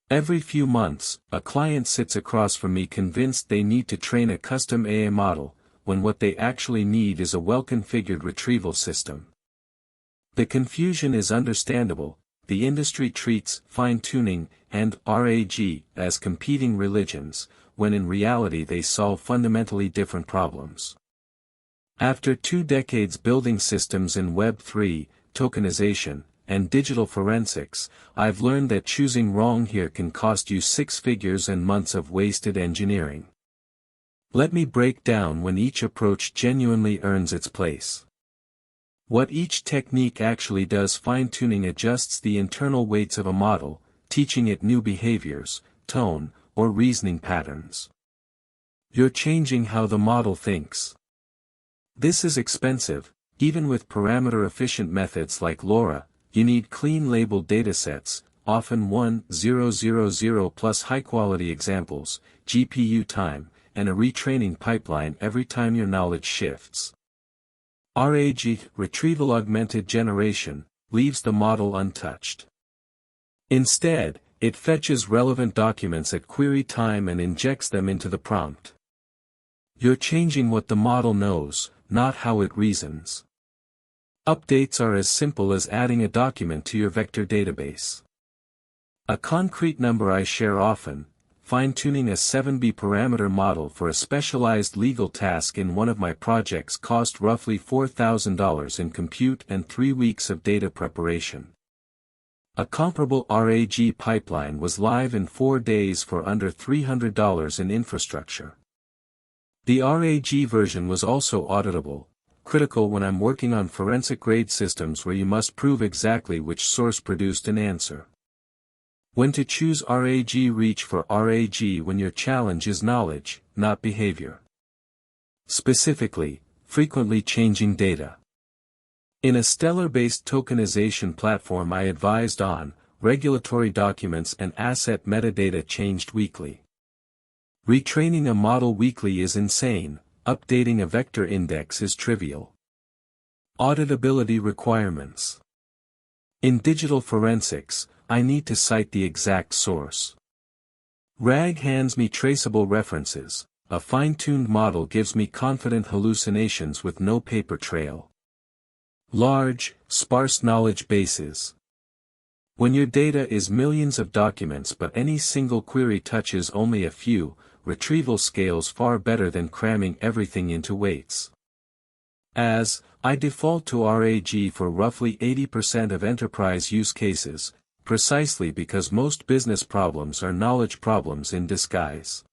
Every few months, a client sits across from me convinced they need to train a custom AI model, when what they actually need is a well-configured retrieval system. The confusion is understandable. The industry treats fine-tuning and RAG as competing religions, when in reality they solve fundamentally different problems. After 2 decades building systems in Web3, tokenization, and digital forensics, I've learned that choosing wrong here can cost you 6 figures and months of wasted engineering. Let me break down when each approach genuinely earns its place. What each technique actually does: fine-tuning adjusts the internal weights of a model, teaching it new behaviors, tone, or reasoning patterns. You're changing how the model thinks. This is expensive. Even with parameter-efficient methods like LoRA, you need clean labeled datasets, often 1,000 plus high-quality examples, GPU time, and a retraining pipeline every time your knowledge shifts. RAG, retrieval augmented generation, leaves the model untouched. Instead, it fetches relevant documents at query time and injects them into the prompt. You're changing what the model knows, not how it reasons. Updates are as simple as adding a document to your vector database. A concrete number I share often: fine-tuning a 7B parameter model for a specialized legal task in one of my projects cost roughly $4,000 in compute and 3 weeks of data preparation. A comparable RAG pipeline was live in 4 days for under $300 in infrastructure. The RAG version was also auditable, critical when I'm working on forensic-grade systems where you must prove exactly which source produced an answer. When to choose RAG: reach for RAG when your challenge is knowledge, not behavior. Specifically, frequently changing data. In a Stellar-based tokenization platform I advised on, regulatory documents and asset metadata changed weekly. Retraining a model weekly is insane. Updating a vector index is trivial. Auditability requirements. In digital forensics, I need to cite the exact source. RAG hands me traceable references. A fine-tuned model gives me confident hallucinations with no paper trail. Large, sparse knowledge bases. When your data is millions of documents but any single query touches only a few, retrieval scales far better than cramming everything into weights. As I default to RAG for roughly 80% of enterprise use cases, precisely because most business problems are knowledge problems in disguise.